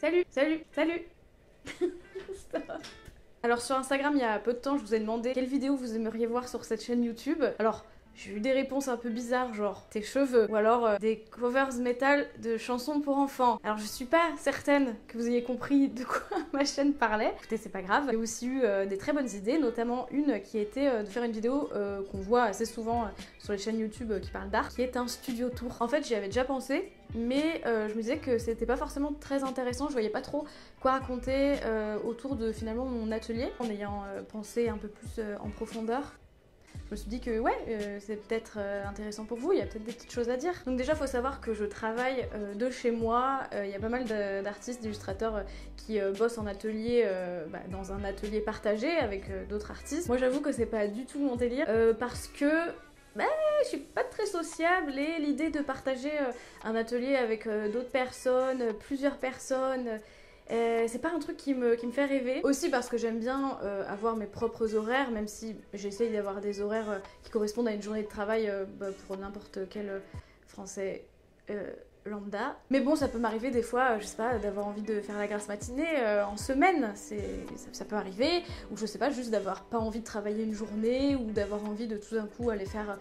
Salut, salut, salut. Stop. Alors sur Instagram, il y a peu de temps, je vous ai demandé quelle vidéo vous aimeriez voir sur cette chaîne YouTube. Alors, j'ai eu des réponses un peu bizarres, genre tes cheveux, ou alors des covers métal de chansons pour enfants. Alors je suis pas certaine que vous ayez compris de quoi ma chaîne parlait. Écoutez, c'est pas grave. J'ai aussi eu des très bonnes idées, notamment une qui était de faire une vidéo qu'on voit assez souvent sur les chaînes YouTube qui parlent d'art, qui est un studio tour. En fait, j'y avais déjà pensé, mais je me disais que c'était pas forcément très intéressant, je voyais pas trop quoi raconter autour de finalement mon atelier, en ayant pensé un peu plus en profondeur. Je me suis dit que ouais, c'est peut-être intéressant pour vous, il y a peut-être des petites choses à dire. Donc déjà, il faut savoir que je travaille de chez moi, il y a pas mal d'artistes, d'illustrateurs qui bossent en atelier, dans un atelier partagé avec d'autres artistes. Moi j'avoue que c'est pas du tout mon délire, parce que je suis pas très sociable et l'idée de partager un atelier avec d'autres personnes, plusieurs personnes, c'est pas un truc qui me fait rêver. Aussi parce que j'aime bien avoir mes propres horaires, même si j'essaye d'avoir des horaires qui correspondent à une journée de travail pour n'importe quel français lambda. Mais bon, ça peut m'arriver des fois, je sais pas, d'avoir envie de faire la grasse matinée en semaine, ça peut arriver, ou je sais pas, juste d'avoir pas envie de travailler une journée, ou d'avoir envie de tout d'un coup aller faire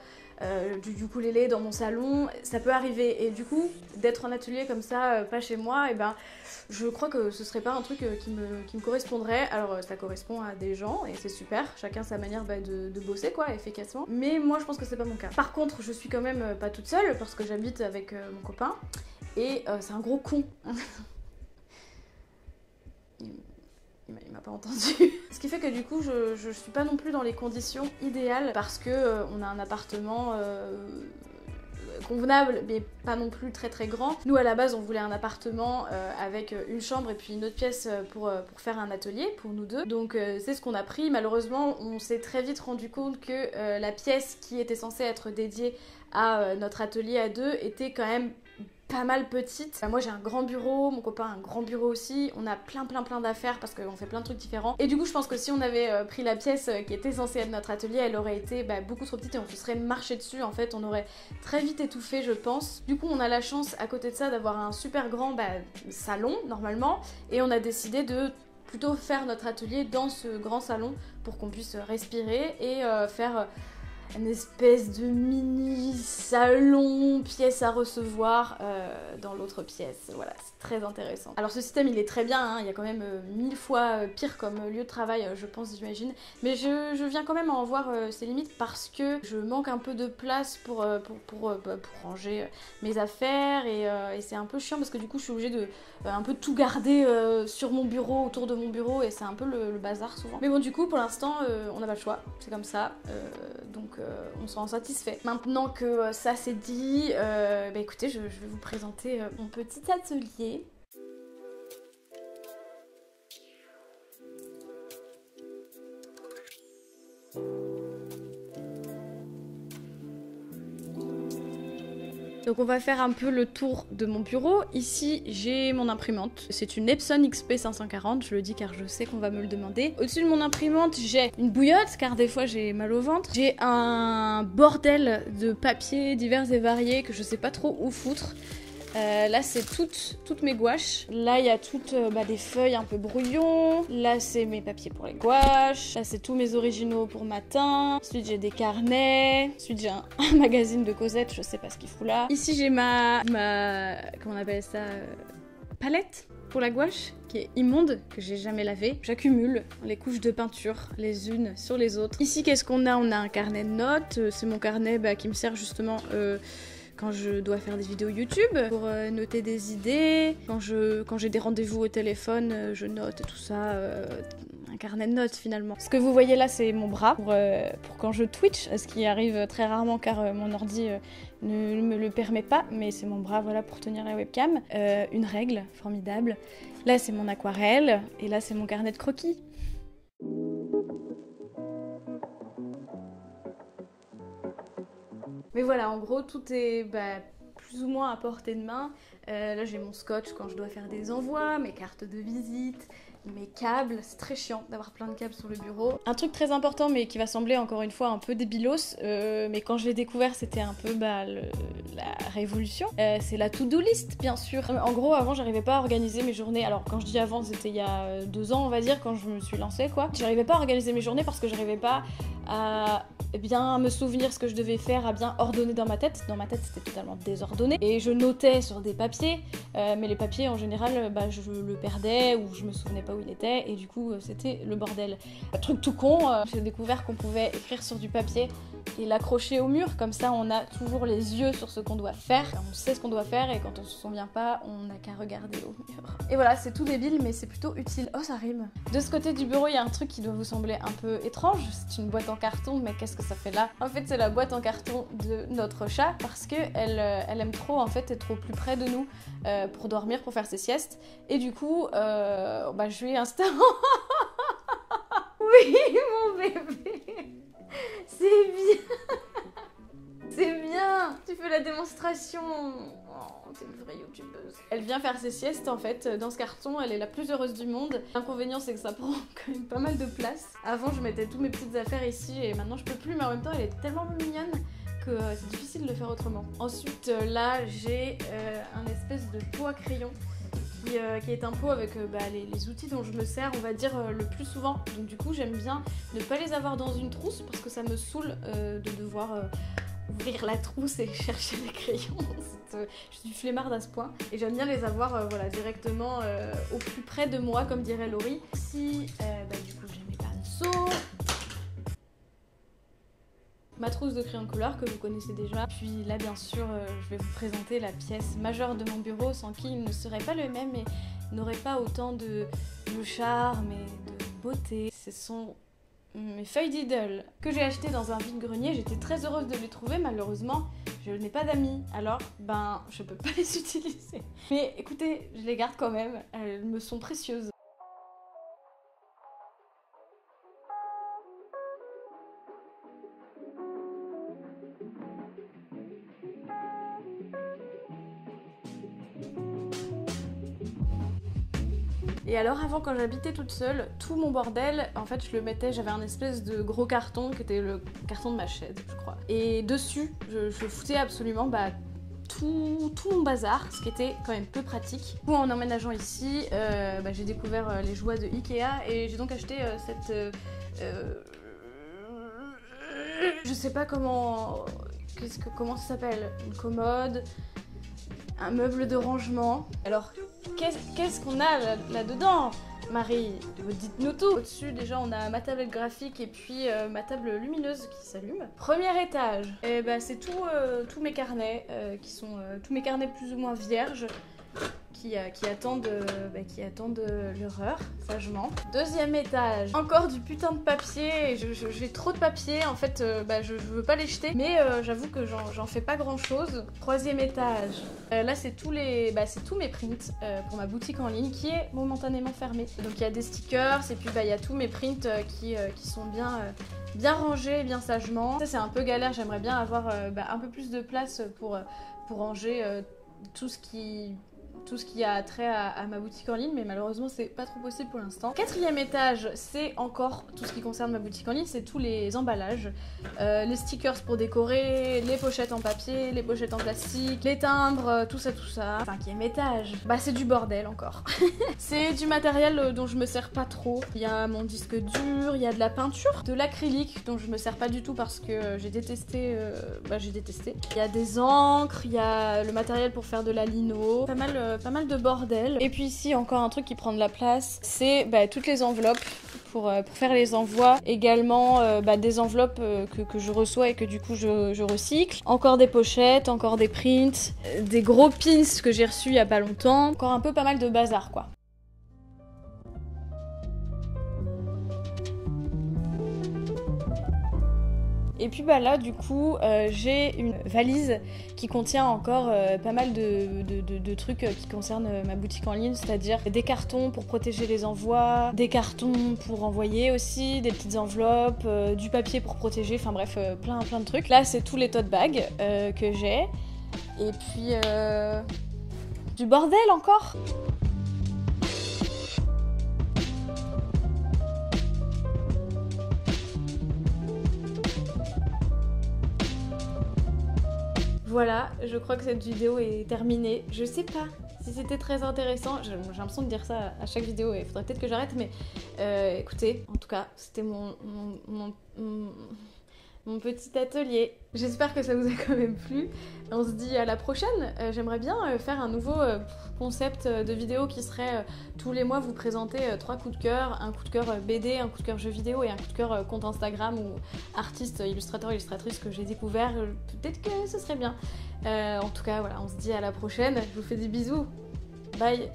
du ukulélé dans mon salon, ça peut arriver. Et du coup, d'être en atelier comme ça, pas chez moi, et ben je crois que ce serait pas un truc qui me correspondrait. Alors ça correspond à des gens et c'est super, chacun sa manière de bosser quoi, efficacement. Mais moi je pense que c'est pas mon cas. Par contre, je suis quand même pas toute seule parce que j'habite avec mon copain et c'est un gros con. Il m'a pas entendu. Ce qui fait que du coup je suis pas non plus dans les conditions idéales parce que on a un appartement convenable mais pas non plus très très grand. Nous à la base on voulait un appartement avec une chambre et puis une autre pièce pour faire un atelier pour nous deux. Donc c'est ce qu'on a pris. Malheureusement on s'est très vite rendu compte que la pièce qui était censée être dédiée à notre atelier à deux était quand même pas mal petite. Moi j'ai un grand bureau, mon copain a un grand bureau aussi, on a plein d'affaires parce qu'on fait plein de trucs différents. Et du coup je pense que si on avait pris la pièce qui était censée être notre atelier, elle aurait été beaucoup trop petite et on se serait marché dessus en fait, on aurait très vite étouffé je pense. Du coup on a la chance à côté de ça d'avoir un super grand salon normalement et on a décidé de plutôt faire notre atelier dans ce grand salon pour qu'on puisse respirer et faire une espèce de mini salon, pièce à recevoir dans l'autre pièce. Voilà, c'est très intéressant. Alors ce système il est très bien, hein, il y a quand même 1000 fois pire comme lieu de travail, je pense, j'imagine. Mais je viens quand même à en voir ses limites parce que je manque un peu de place pour ranger mes affaires et c'est un peu chiant parce que du coup je suis obligée de un peu tout garder sur mon bureau, autour de mon bureau et c'est un peu le bazar souvent. Mais bon du coup pour l'instant on n'a pas le choix, c'est comme ça. Donc on s'en satisfait. Maintenant que ça c'est dit, écoutez, je vais vous présenter mon petit atelier. Donc on va faire un peu le tour de mon bureau. Ici j'ai mon imprimante. C'est une Epson XP 540, je le dis car je sais qu'on va me le demander. Au-dessus de mon imprimante j'ai une bouillotte car des fois j'ai mal au ventre. J'ai un bordel de papiers divers et variés que je sais pas trop où foutre. Là c'est toutes mes gouaches. Là il y a toutes des feuilles un peu brouillon. Là c'est mes papiers pour les gouaches. Là c'est tous mes originaux pour matin. Ensuite j'ai des carnets. Ensuite j'ai un magazine de Cosette, je sais pas ce qu'il fout là. Ici j'ai ma comment on appelle ça, palette pour la gouache qui est immonde, que j'ai jamais lavé. J'accumule les couches de peinture les unes sur les autres. Ici qu'est-ce qu'on a? On a un carnet de notes. C'est mon carnet qui me sert justement quand je dois faire des vidéos YouTube, pour noter des idées, quand j'ai des rendez-vous au téléphone, je note et tout ça, un carnet de notes finalement. Ce que vous voyez là, c'est mon bras pour quand je Twitch, ce qui arrive très rarement car mon ordi ne me le permet pas, mais c'est mon bras voilà pour tenir la webcam. Une règle formidable. Là, c'est mon aquarelle et là, c'est mon carnet de croquis. Mais voilà, en gros, tout est plus ou moins à portée de main. Là, j'ai mon scotch quand je dois faire des envois, mes cartes de visite, mes câbles, c'est très chiant d'avoir plein de câbles sur le bureau. Un truc très important mais qui va sembler encore une fois un peu débilos, mais quand je l'ai découvert c'était un peu la révolution, c'est la to-do list bien sûr. En gros avant j'arrivais pas à organiser mes journées, alors quand je dis avant c'était il y a 2 ans on va dire quand je me suis lancée quoi. J'arrivais pas à organiser mes journées parce que j'arrivais pas à bien me souvenir ce que je devais faire, à bien ordonner dans ma tête. Dans ma tête c'était totalement désordonné et je notais sur des papiers, mais les papiers en général je le perdais ou je me souvenais pas où il était et du coup c'était le bordel. Un truc tout con, j'ai découvert qu'on pouvait écrire sur du papier et l'accrocher au mur, comme ça on a toujours les yeux sur ce qu'on doit faire, on sait ce qu'on doit faire et quand on se souvient pas on n'a qu'à regarder au mur. Et voilà, c'est tout débile mais c'est plutôt utile. Oh ça rime. De ce côté du bureau il y a un truc qui doit vous sembler un peu étrange, c'est une boîte en carton, mais qu'est-ce que ça fait là? En fait c'est la boîte en carton de notre chat parce que elle aime trop en fait être au plus près de nous pour dormir, pour faire ses siestes et du coup je lui ai installé... Oui mon bébé, c'est bien. C'est bien. Tu fais la démonstration. Oh, t'es une vraie youtubeuse. Elle vient faire ses siestes en fait dans ce carton, elle est la plus heureuse du monde. L'inconvénient c'est que ça prend quand même pas mal de place. Avant je mettais toutes mes petites affaires ici et maintenant je peux plus, mais en même temps elle est tellement mignonne que c'est difficile de le faire autrement. Ensuite là j'ai un espèce de pot à crayon qui est un pot avec les outils dont je me sers, on va dire, le plus souvent. Donc du coup j'aime bien ne pas les avoir dans une trousse parce que ça me saoule de devoir ouvrir la trousse et chercher les crayons. Je suis flemmarde à ce point et j'aime bien les avoir directement au plus près de moi, comme dirait Laurie. Ici du coup j'ai mes pinceaux, ma trousse de crayon de couleur que vous connaissez déjà. Puis là bien sûr je vais vous présenter la pièce majeure de mon bureau sans qui il ne serait pas le même et n'aurait pas autant de charme et de beauté. Ce sont mes feuilles Didel que j'ai achetées dans un vide-grenier. J'étais très heureuse de les trouver, malheureusement je n'ai pas d'amis, alors je peux pas les utiliser. Mais écoutez, je les garde quand même, elles me sont précieuses. Et alors avant, quand j'habitais toute seule, tout mon bordel, en fait je le mettais, j'avais un espèce de gros carton qui était le carton de ma chaise je crois. Et dessus je foutais absolument tout mon bazar, ce qui était quand même peu pratique. Du coup, en emménageant ici, j'ai découvert les joies de Ikea et j'ai donc acheté cette... je sais pas comment ça s'appelle, une commode, un meuble de rangement. Alors qu'est-ce qu'on a là-dedans, Marie? Dites-nous tout. Au-dessus déjà on a ma tablette graphique et puis ma table lumineuse qui s'allume. Premier étage, et c'est tous mes carnets qui sont tous mes carnets plus ou moins vierges qui attendent leur heure, sagement. Deuxième étage, encore du putain de papier, j'ai trop de papier, en fait je veux pas les jeter, mais j'avoue que j'en fais pas grand chose. Troisième étage, là c'est tous mes prints pour ma boutique en ligne qui est momentanément fermée. Donc il y a des stickers et puis il y a tous mes prints qui sont bien rangés, bien sagement. Ça c'est un peu galère, j'aimerais bien avoir un peu plus de place pour ranger tout ce qui a trait à ma boutique en ligne, mais malheureusement c'est pas trop possible pour l'instant. Quatrième étage, c'est encore tout ce qui concerne ma boutique en ligne, c'est tous les emballages, les stickers pour décorer, les pochettes en papier, les pochettes en plastique, les timbres, tout ça. Cinquième étage, c'est du bordel encore. C'est du matériel dont je me sers pas trop. Il y a mon disque dur, il y a de la peinture, de l'acrylique dont je me sers pas du tout parce que j'ai détesté. Il y a des encres, il y a le matériel pour faire de la lino, pas mal de bordel. Et puis ici encore un truc qui prend de la place, c'est toutes les enveloppes pour faire les envois. Également des enveloppes que je reçois et que du coup je recycle. Encore des pochettes, encore des prints, des gros pins que j'ai reçus il y a pas longtemps. Encore un peu pas mal de bazar quoi. Et puis là du coup j'ai une valise qui contient encore pas mal de trucs qui concernent ma boutique en ligne, c'est-à-dire des cartons pour protéger les envois, des cartons pour envoyer aussi, des petites enveloppes, du papier pour protéger, enfin bref plein de trucs. Là c'est tous les tote bags que j'ai et puis du bordel encore. Voilà, je crois que cette vidéo est terminée. Je sais pas si c'était très intéressant. J'ai l'impression de dire ça à chaque vidéo et il faudrait peut-être que j'arrête, mais écoutez, en tout cas, c'était mon petit atelier. J'espère que ça vous a quand même plu. On se dit à la prochaine. J'aimerais bien faire un nouveau concept de vidéo qui serait tous les mois vous présenter 3 coups de cœur, un coup de cœur BD, un coup de cœur jeu vidéo et un coup de cœur compte Instagram ou artiste, illustrateur, illustratrice que j'ai découvert. Peut-être que ce serait bien. En tout cas, voilà, on se dit à la prochaine. Je vous fais des bisous. Bye.